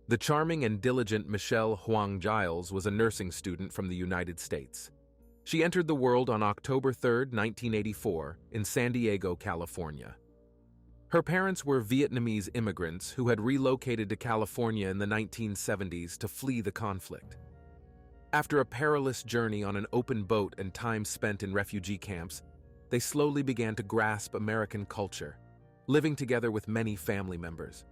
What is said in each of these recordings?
The charming and diligent Michelle Huang Giles was a nursing student from the United States. She entered the world on October 3, 1984, in San Diego, California. Her parents were Vietnamese immigrants who had relocated to California in the 1970s to flee the conflict. After a perilous journey on an open boat and time spent in refugee camps, they slowly began to grasp American culture, living together with many family members.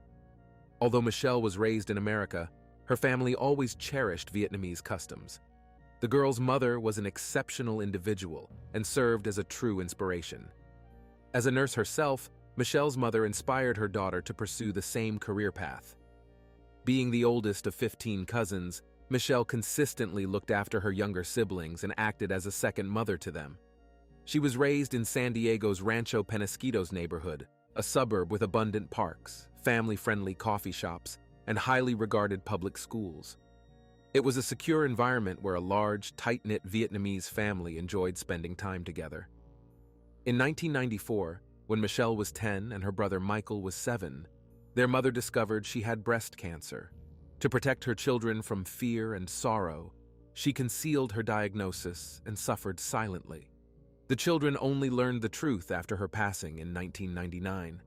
Although Michelle was raised in America, her family always cherished Vietnamese customs. The girl's mother was an exceptional individual and served as a true inspiration. As a nurse herself, Michelle's mother inspired her daughter to pursue the same career path. Being the oldest of 15 cousins, Michelle consistently looked after her younger siblings and acted as a second mother to them. She was raised in San Diego's Rancho Penasquitos neighborhood, a suburb with abundant parks, family-friendly coffee shops, and highly regarded public schools. It was a secure environment where a large, tight-knit Vietnamese family enjoyed spending time together. In 1994, when Michelle was 10 and her brother Michael was 7, their mother discovered she had breast cancer. To protect her children from fear and sorrow, she concealed her diagnosis and suffered silently. The children only learned the truth after her passing in 1999.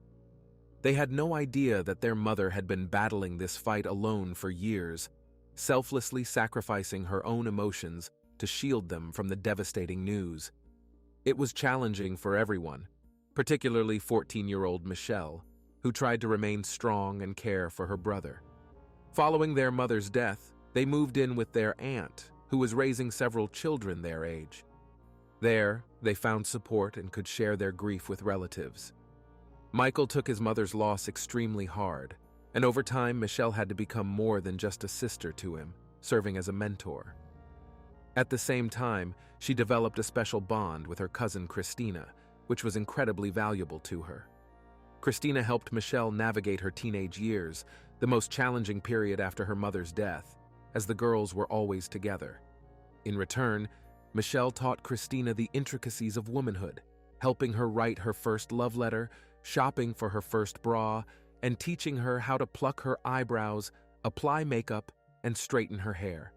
They had no idea that their mother had been battling this fight alone for years, selflessly sacrificing her own emotions to shield them from the devastating news. It was challenging for everyone, particularly 14-year-old Michelle, who tried to remain strong and care for her brother. Following their mother's death, they moved in with their aunt, who was raising several children their age. There, they found support and could share their grief with relatives. Michael took his mother's loss extremely hard, and over time Michelle had to become more than just a sister to him, serving as a mentor. At the same time, she developed a special bond with her cousin Christina, which was incredibly valuable to her. Christina helped Michelle navigate her teenage years, the most challenging period after her mother's death, as the girls were always together. In return, Michelle taught Christina the intricacies of womanhood, helping her write her first love letter, shopping for her first bra, and teaching her how to pluck her eyebrows, apply makeup, and straighten her hair.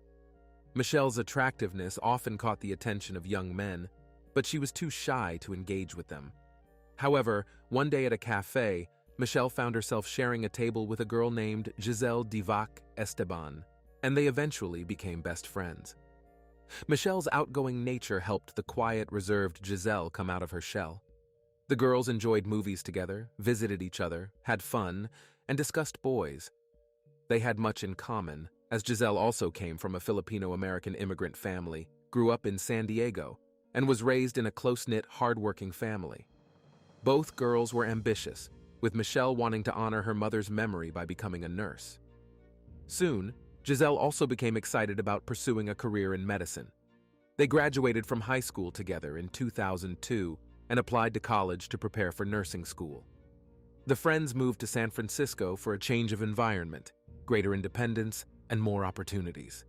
Michelle's attractiveness often caught the attention of young men, but she was too shy to engage with them. However, one day at a cafe, Michelle found herself sharing a table with a girl named Jazelle Divac Esteban, and they eventually became best friends. Michelle's outgoing nature helped the quiet, reserved Jazelle come out of her shell. The girls enjoyed movies together, visited each other, had fun, and discussed boys. They had much in common, as Jazelle also came from a Filipino-American immigrant family, grew up in San Diego, and was raised in a close-knit, hard-working family. Both girls were ambitious, with Michelle wanting to honor her mother's memory by becoming a nurse. Soon, Jazelle also became excited about pursuing a career in medicine. They graduated from high school together in 2002 and applied to college to prepare for nursing school. The friends moved to San Francisco for a change of environment, greater independence, and more opportunities.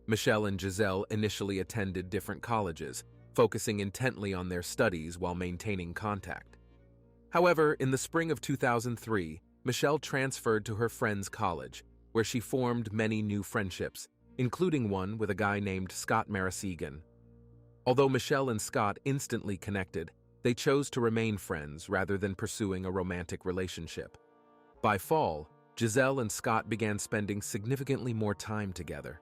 Michelle and Jazelle initially attended different colleges, focusing intently on their studies while maintaining contact. However, in the spring of 2003, Michelle transferred to her friend's college, where she formed many new friendships, including one with a guy named Scott Marasigan. Although Michelle and Scott instantly connected, they chose to remain friends rather than pursuing a romantic relationship. By fall, Jazelle and Scott began spending significantly more time together.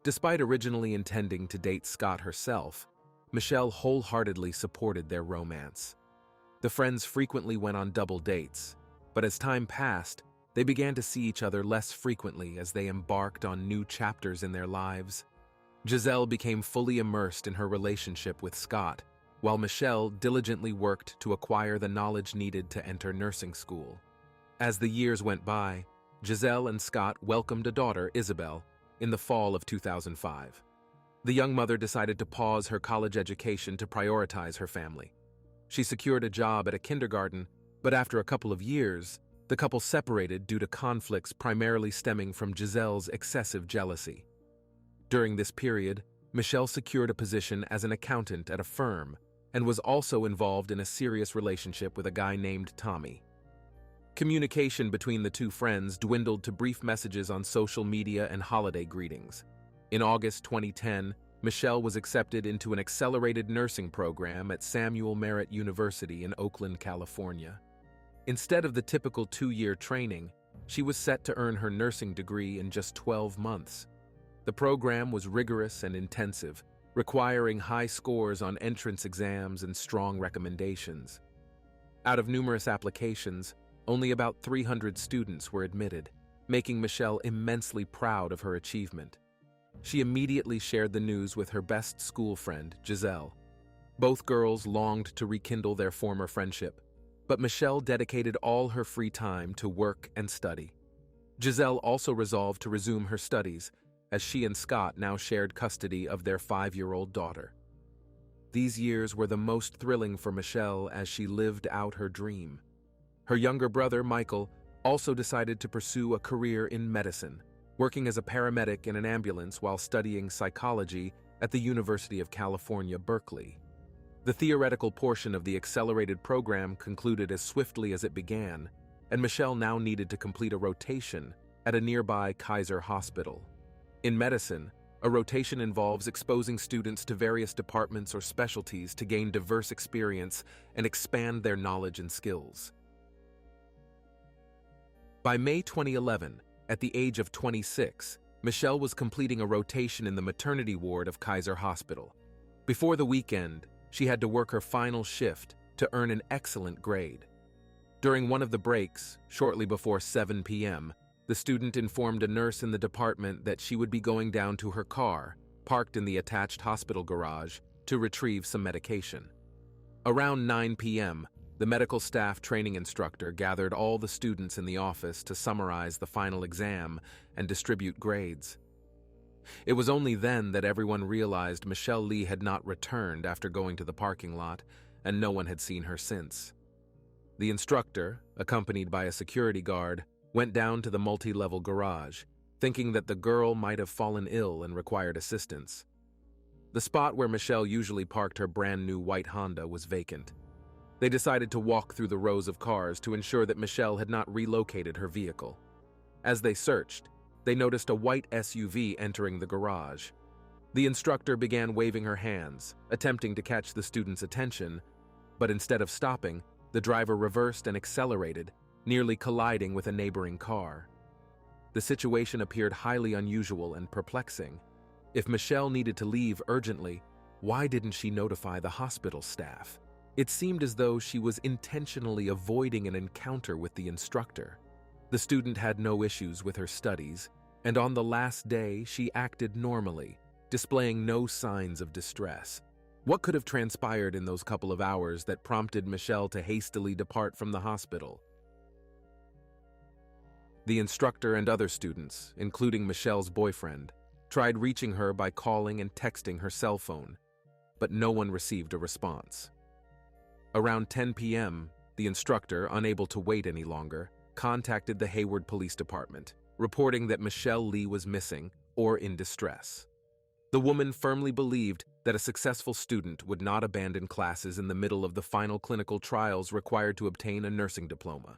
Despite originally intending to date Scott herself, Michelle wholeheartedly supported their romance. The friends frequently went on double dates, but as time passed, they began to see each other less frequently as they embarked on new chapters in their lives. Jazelle became fully immersed in her relationship with Scott, while Michelle diligently worked to acquire the knowledge needed to enter nursing school. As the years went by, Jazelle and Scott welcomed a daughter, Isabel, in the fall of 2005. The young mother decided to pause her college education to prioritize her family. She secured a job at a kindergarten, but after a couple of years, the couple separated due to conflicts primarily stemming from Jazelle's excessive jealousy. During this period, Michelle secured a position as an accountant at a firm and was also involved in a serious relationship with a guy named Tommy. Communication between the two friends dwindled to brief messages on social media and holiday greetings. In August 2010, Michelle was accepted into an accelerated nursing program at Samuel Merritt University in Oakland, California. Instead of the typical 2-year training, she was set to earn her nursing degree in just 12 months. The program was rigorous and intensive, requiring high scores on entrance exams and strong recommendations. Out of numerous applications, only about 300 students were admitted, making Michelle immensely proud of her achievement. She immediately shared the news with her best school friend, Jazelle. Both girls longed to rekindle their former friendship, but Michelle dedicated all her free time to work and study. Jazelle also resolved to resume her studies, as she and Scott now shared custody of their 5-year-old daughter. These years were the most thrilling for Michelle as she lived out her dream. Her younger brother, Michael, also decided to pursue a career in medicine, working as a paramedic in an ambulance while studying psychology at the University of California, Berkeley. The theoretical portion of the accelerated program concluded as swiftly as it began, and Michelle now needed to complete a rotation at a nearby Kaiser hospital. In medicine, a rotation involves exposing students to various departments or specialties to gain diverse experience and expand their knowledge and skills. By May 2011, at the age of 26, Michelle was completing a rotation in the maternity ward of Kaiser Hospital. Before the weekend, she had to work her final shift to earn an excellent grade. During one of the breaks, shortly before 7 p.m., the student informed a nurse in the department that she would be going down to her car, parked in the attached hospital garage, to retrieve some medication. Around 9 p.m., the medical staff training instructor gathered all the students in the office to summarize the final exam and distribute grades. It was only then that everyone realized Michelle Lee had not returned after going to the parking lot, and no one had seen her since. The instructor, accompanied by a security guard, went down to the multi-level garage, thinking that the girl might have fallen ill and required assistance. The spot where Michelle usually parked her brand-new white Honda was vacant. They decided to walk through the rows of cars to ensure that Michelle had not relocated her vehicle. As they searched, they noticed a white SUV entering the garage. The instructor began waving her hands, attempting to catch the student's attention, but instead of stopping, the driver reversed and accelerated, nearly colliding with a neighboring car. The situation appeared highly unusual and perplexing. If Michelle needed to leave urgently, why didn't she notify the hospital staff? It seemed as though she was intentionally avoiding an encounter with the instructor. The student had no issues with her studies, and on the last day she acted normally, displaying no signs of distress. What could have transpired in those couple of hours that prompted Michelle to hastily depart from the hospital? The instructor and other students, including Michelle's boyfriend, tried reaching her by calling and texting her cell phone, but no one received a response. Around 10 p.m., the instructor, unable to wait any longer, contacted the Hayward Police Department, reporting that Michelle Lee was missing or in distress. The woman firmly believed that a successful student would not abandon classes in the middle of the final clinical trials required to obtain a nursing diploma.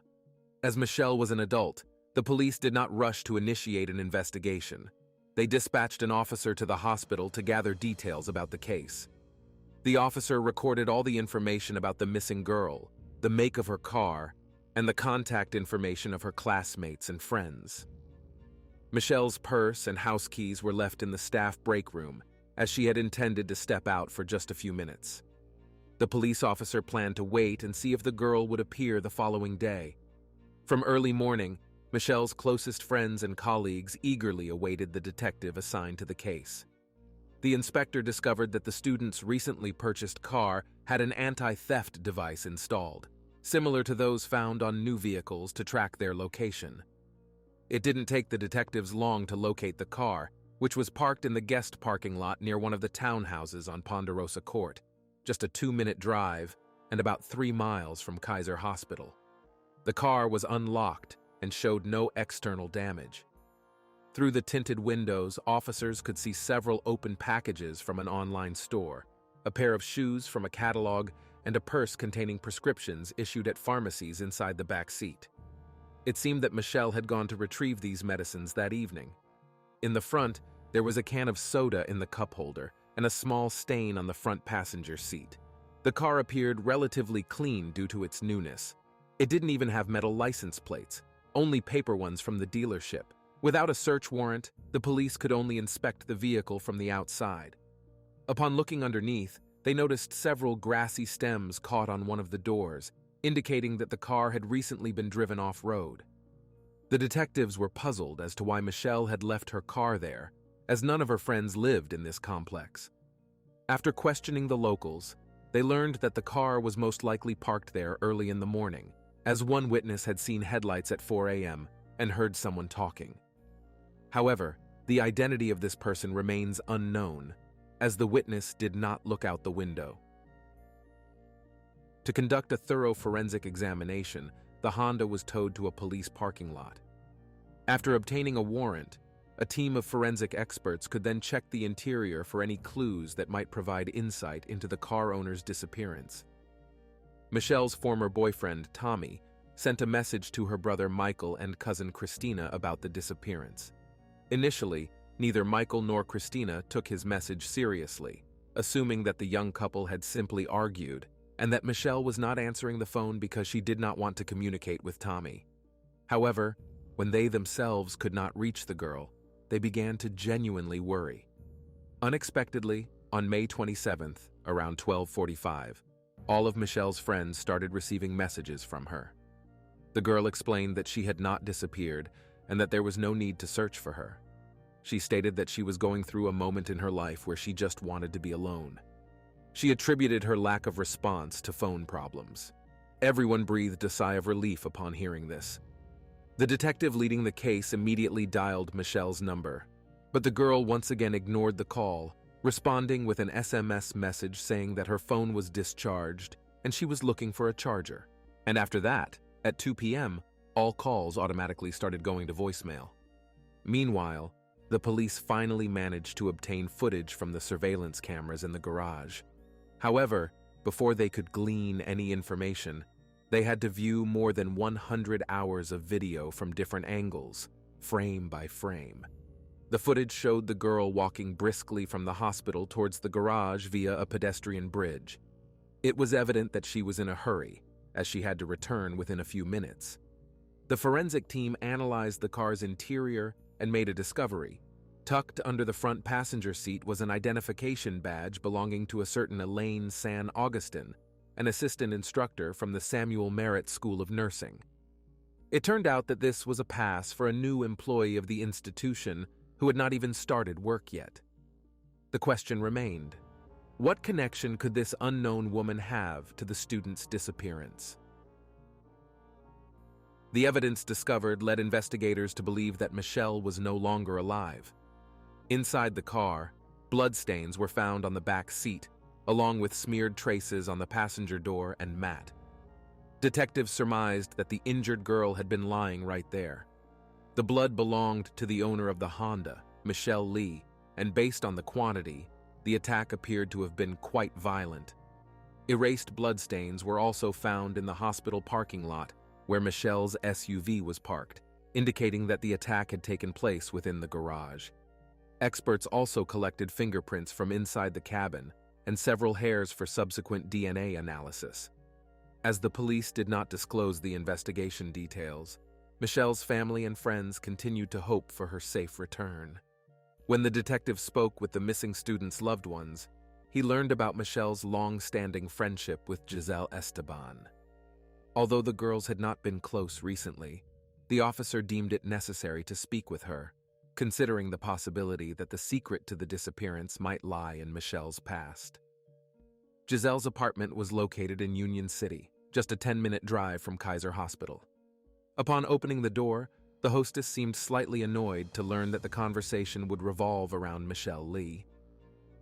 As Michelle was an adult, the police did not rush to initiate an investigation. They dispatched an officer to the hospital to gather details about the case. The officer recorded all the information about the missing girl, the make of her car, and the contact information of her classmates and friends. Michelle's purse and house keys were left in the staff break room, as she had intended to step out for just a few minutes. The police officer planned to wait and see if the girl would appear the following day. From early morning, Michelle's closest friends and colleagues eagerly awaited the detective assigned to the case. The inspector discovered that the student's recently purchased car had an anti-theft device installed, similar to those found on new vehicles to track their location. It didn't take the detectives long to locate the car, which was parked in the guest parking lot near one of the townhouses on Ponderosa Court, just a 2-minute drive and about 3 miles from Kaiser Hospital. The car was unlocked and showed no external damage. Through the tinted windows, officers could see several open packages from an online store, a pair of shoes from a catalog, and a purse containing prescriptions issued at pharmacies inside the back seat. It seemed that Michelle had gone to retrieve these medicines that evening. In the front, there was a can of soda in the cup holder and a small stain on the front passenger seat. The car appeared relatively clean due to its newness. It didn't even have metal license plates, only paper ones from the dealership. Without a search warrant, the police could only inspect the vehicle from the outside. Upon looking underneath, they noticed several grassy stems caught on one of the doors, indicating that the car had recently been driven off-road. The detectives were puzzled as to why Michelle had left her car there, as none of her friends lived in this complex. After questioning the locals, they learned that the car was most likely parked there early in the morning, as one witness had seen headlights at 4 a.m. and heard someone talking. However, the identity of this person remains unknown, as the witness did not look out the window. To conduct a thorough forensic examination, the Honda was towed to a police parking lot. After obtaining a warrant, a team of forensic experts could then check the interior for any clues that might provide insight into the car owner's disappearance. Michelle's former boyfriend, Tommy, sent a message to her brother Michael and cousin Christina about the disappearance. Initially, neither Michael nor Christina took his message seriously, assuming that the young couple had simply argued and that Michelle was not answering the phone because she did not want to communicate with Tommy. However, when they themselves could not reach the girl, they began to genuinely worry. Unexpectedly, on May 27th, around 12:45, all of Michelle's friends started receiving messages from her. The girl explained that she had not disappeared and that there was no need to search for her. She stated that she was going through a moment in her life where she just wanted to be alone. She attributed her lack of response to phone problems. Everyone breathed a sigh of relief upon hearing this. The detective leading the case immediately dialed Michelle's number, but the girl once again ignored the call, responding with an SMS message saying that her phone was discharged and she was looking for a charger. And after that, at 2 p.m., all calls automatically started going to voicemail. Meanwhile, the police finally managed to obtain footage from the surveillance cameras in the garage. However, before they could glean any information, they had to view more than 100 hours of video from different angles, frame by frame. The footage showed the girl walking briskly from the hospital towards the garage via a pedestrian bridge. It was evident that she was in a hurry, as she had to return within a few minutes. The forensic team analyzed the car's interior and made a discovery. Tucked under the front passenger seat was an identification badge belonging to a certain Elaine San Augustin, an assistant instructor from the Samuel Merritt School of Nursing. It turned out that this was a pass for a new employee of the institution who had not even started work yet. The question remained: what connection could this unknown woman have to the student's disappearance? The evidence discovered led investigators to believe that Michelle was no longer alive. Inside the car, bloodstains were found on the back seat, along with smeared traces on the passenger door and mat. Detectives surmised that the injured girl had been lying right there. The blood belonged to the owner of the Honda, Michelle Lee, and based on the quantity, the attack appeared to have been quite violent. Erased bloodstains were also found in the hospital parking lot, where Michelle's SUV was parked, indicating that the attack had taken place within the garage. Experts also collected fingerprints from inside the cabin and several hairs for subsequent DNA analysis. As the police did not disclose the investigation details, Michelle's family and friends continued to hope for her safe return. When the detective spoke with the missing student's loved ones, he learned about Michelle's long-standing friendship with Jazelle Esteban. Although the girls had not been close recently, the officer deemed it necessary to speak with her, considering the possibility that the secret to the disappearance might lie in Michelle's past. Jazelle's apartment was located in Union City, just a 10-minute drive from Kaiser Hospital. Upon opening the door, the hostess seemed slightly annoyed to learn that the conversation would revolve around Michelle Lee.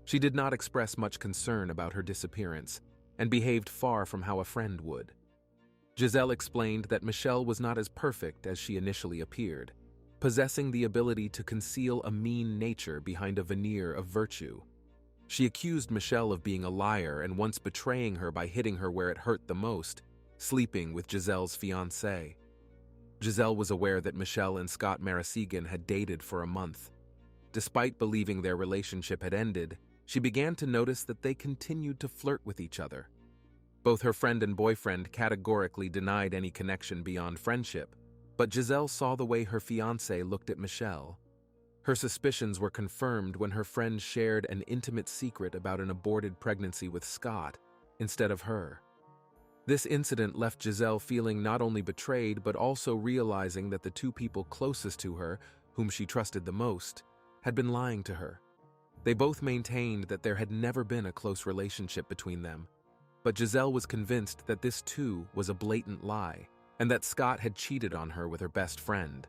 She did not express much concern about her disappearance and behaved far from how a friend would. Jazelle explained that Michelle was not as perfect as she initially appeared, possessing the ability to conceal a mean nature behind a veneer of virtue. She accused Michelle of being a liar and once betraying her by hitting her where it hurt the most, sleeping with Jazelle's fiancé. Jazelle was aware that Michelle and Scott Marasegan had dated for a month. Despite believing their relationship had ended, she began to notice that they continued to flirt with each other. Both her friend and boyfriend categorically denied any connection beyond friendship, but Jazelle saw the way her fiancé looked at Michelle. Her suspicions were confirmed when her friend shared an intimate secret about an aborted pregnancy with Scott instead of her. This incident left Jazelle feeling not only betrayed but also realizing that the two people closest to her, whom she trusted the most, had been lying to her. They both maintained that there had never been a close relationship between them, but Jazelle was convinced that this too was a blatant lie, and that Scott had cheated on her with her best friend.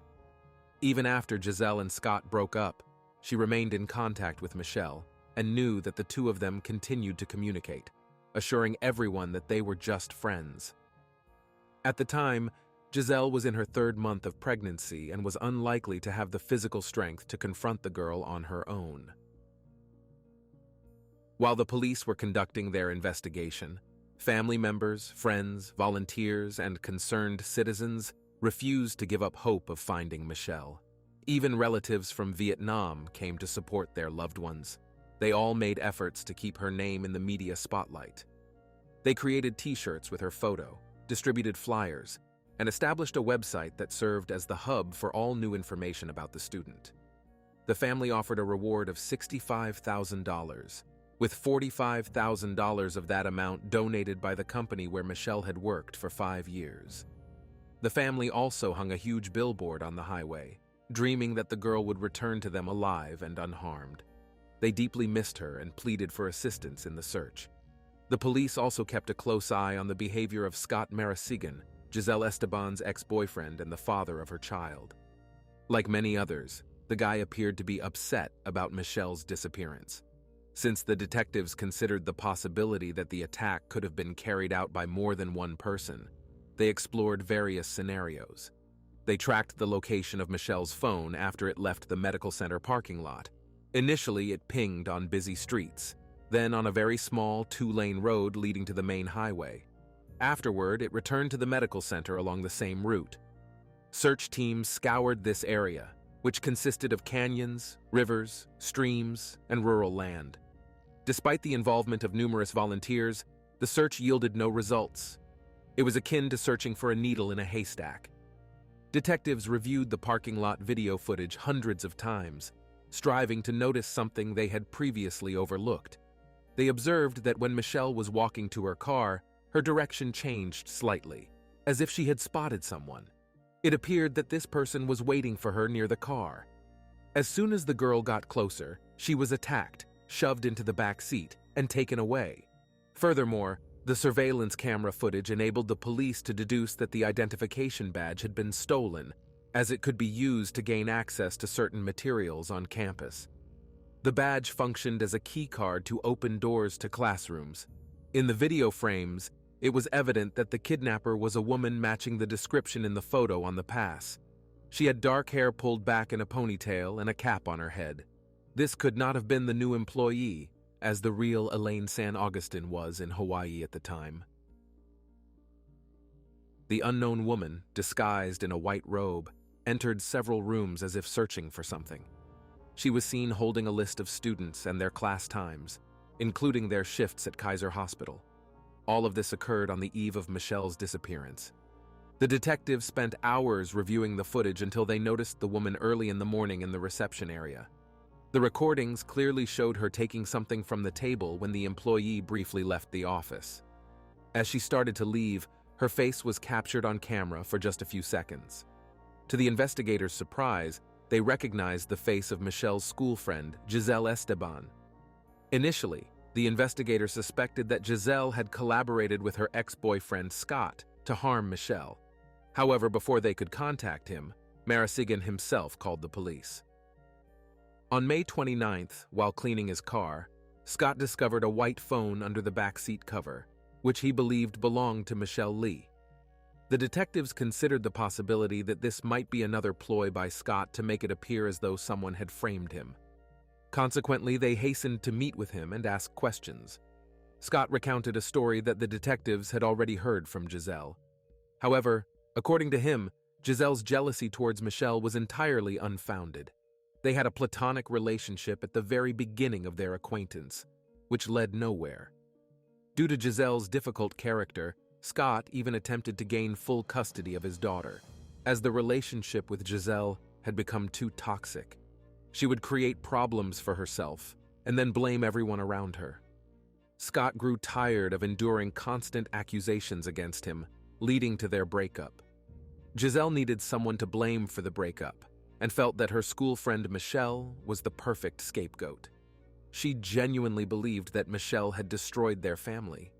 Even after Jazelle and Scott broke up, she remained in contact with Michelle and knew that the two of them continued to communicate, assuring everyone that they were just friends. At the time, Jazelle was in her 3rd month of pregnancy and was unlikely to have the physical strength to confront the girl on her own. While the police were conducting their investigation, family members, friends, volunteers, and concerned citizens refused to give up hope of finding Michelle. Even relatives from Vietnam came to support their loved ones. They all made efforts to keep her name in the media spotlight. They created T-shirts with her photo, distributed flyers, and established a website that served as the hub for all new information about the student. The family offered a reward of $65,000, with $45,000 of that amount donated by the company where Michelle had worked for 5 years. The family also hung a huge billboard on the highway, dreaming that the girl would return to them alive and unharmed. They deeply missed her and pleaded for assistance in the search. The police also kept a close eye on the behavior of Scott Marasegan, Jazelle Esteban's ex-boyfriend and the father of her child. Like many others, the guy appeared to be upset about Michelle's disappearance. Since the detectives considered the possibility that the attack could have been carried out by more than one person, they explored various scenarios. They tracked the location of Michelle's phone after it left the medical center parking lot. Initially, it pinged on busy streets, then on a very small 2-lane road leading to the main highway. Afterward, it returned to the medical center along the same route. Search teams scoured this area, which consisted of canyons, rivers, streams, and rural land. Despite the involvement of numerous volunteers, the search yielded no results. It was akin to searching for a needle in a haystack. Detectives reviewed the parking lot video footage hundreds of times, striving to notice something they had previously overlooked. They observed that when Michelle was walking to her car, her direction changed slightly, as if she had spotted someone. It appeared that this person was waiting for her near the car. As soon as the girl got closer, she was attacked, shoved into the back seat, and taken away. Furthermore, the surveillance camera footage enabled the police to deduce that the identification badge had been stolen, as it could be used to gain access to certain materials on campus. The badge functioned as a key card to open doors to classrooms. In the video frames, it was evident that the kidnapper was a woman matching the description in the photo on the pass. She had dark hair pulled back in a ponytail and a cap on her head. This could not have been the new employee, as the real Elaine San Augustine was in Hawaii at the time. The unknown woman, disguised in a white robe, entered several rooms as if searching for something. She was seen holding a list of students and their class times, including their shifts at Kaiser Hospital. All of this occurred on the eve of Michelle's disappearance. The detectives spent hours reviewing the footage until they noticed the woman early in the morning in the reception area. The recordings clearly showed her taking something from the table when the employee briefly left the office. As she started to leave, her face was captured on camera for just a few seconds. To the investigators' surprise, they recognized the face of Michelle's school friend, Jazelle Esteban. Initially, the investigators suspected that Jazelle had collaborated with her ex-boyfriend Scott to harm Michelle. However, before they could contact him, Marasegan himself called the police. On May 29th, while cleaning his car, Scott discovered a white phone under the back seat cover, which he believed belonged to Michelle Lee. The detectives considered the possibility that this might be another ploy by Scott to make it appear as though someone had framed him. Consequently, they hastened to meet with him and ask questions. Scott recounted a story that the detectives had already heard from Jazelle. However, according to him, Jazelle's jealousy towards Michelle was entirely unfounded. They had a platonic relationship at the very beginning of their acquaintance, which led nowhere. Due to Jazelle's difficult character, Scott even attempted to gain full custody of his daughter, as the relationship with Jazelle had become too toxic. She would create problems for herself and then blame everyone around her. Scott grew tired of enduring constant accusations against him, leading to their breakup. Jazelle needed someone to blame for the breakup and felt that her school friend Michelle was the perfect scapegoat. She genuinely believed that Michelle had destroyed their family.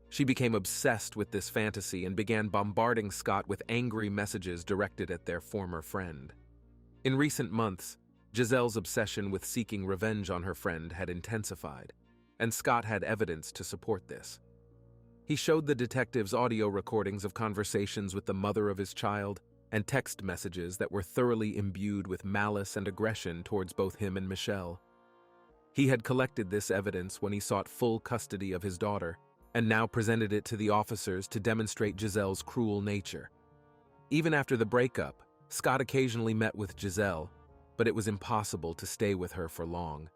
She became obsessed with this fantasy and began bombarding Scott with angry messages directed at their former friend. In recent months, Jazelle's obsession with seeking revenge on her friend had intensified, and Scott had evidence to support this. He showed the detectives audio recordings of conversations with the mother of his child and text messages that were thoroughly imbued with malice and aggression towards both him and Michelle. He had collected this evidence when he sought full custody of his daughter, and now presented it to the officers to demonstrate Jazelle's cruel nature. Even after the breakup, Scott occasionally met with Jazelle, but it was impossible to stay with her for long.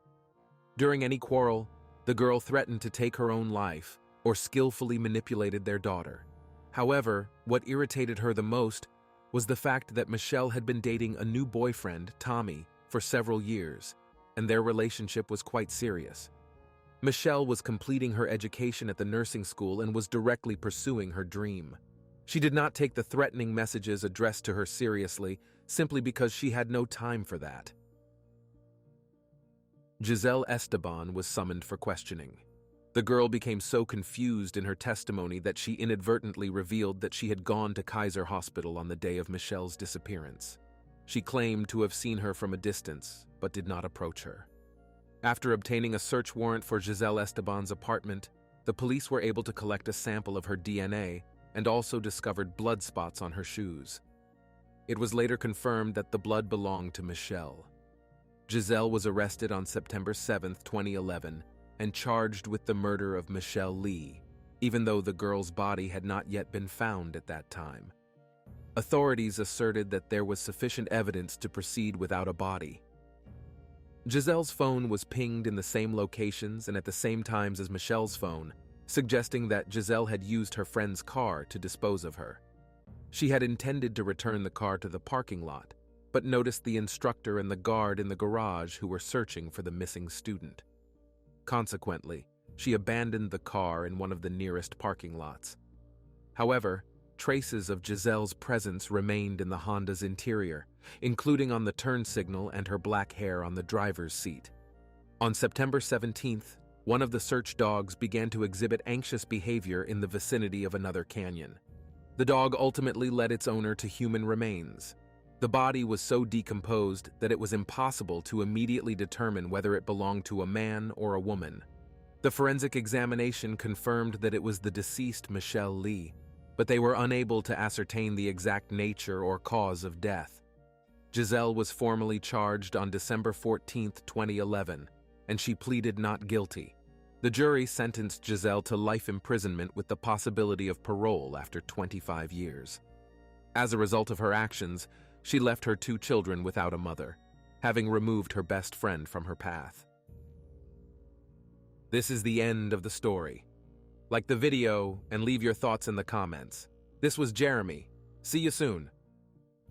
During any quarrel, the girl threatened to take her own life or skillfully manipulated their daughter. However, what irritated her the most was the fact that Michelle had been dating a new boyfriend, Tommy, for several years, and their relationship was quite serious. Michelle was completing her education at the nursing school and was directly pursuing her dream. She did not take the threatening messages addressed to her seriously, simply because she had no time for that. Jazelle Esteban was summoned for questioning. The girl became so confused in her testimony that she inadvertently revealed that she had gone to Kaiser Hospital on the day of Michelle's disappearance. She claimed to have seen her from a distance, but did not approach her. After obtaining a search warrant for Jazelle Esteban's apartment, the police were able to collect a sample of her DNA and also discovered blood spots on her shoes. It was later confirmed that the blood belonged to Michelle. Jazelle was arrested on September 7, 2011, and charged with the murder of Michelle Lee, even though the girl's body had not yet been found at that time. Authorities asserted that there was sufficient evidence to proceed without a body. Jazelle's phone was pinged in the same locations and at the same times as Michelle's phone, suggesting that Jazelle had used her friend's car to dispose of her. She had intended to return the car to the parking lot, but noticed the instructor and the guard in the garage who were searching for the missing student. Consequently, she abandoned the car in one of the nearest parking lots. However, traces of Jazelle's presence remained in the Honda's interior, including on the turn signal and her black hair on the driver's seat. On September 17th, one of the search dogs began to exhibit anxious behavior in the vicinity of another canyon. The dog ultimately led its owner to human remains. The body was so decomposed that it was impossible to immediately determine whether it belonged to a man or a woman. The forensic examination confirmed that it was the deceased Michelle Lee, but they were unable to ascertain the exact nature or cause of death. Jazelle was formally charged on December 14, 2011, and she pleaded not guilty. The jury sentenced Jazelle to life imprisonment with the possibility of parole after 25 years. As a result of her actions, she left her 2 children without a mother, having removed her best friend from her path. This is the end of the story. Like the video and leave your thoughts in the comments. This was Jeremy. See you soon.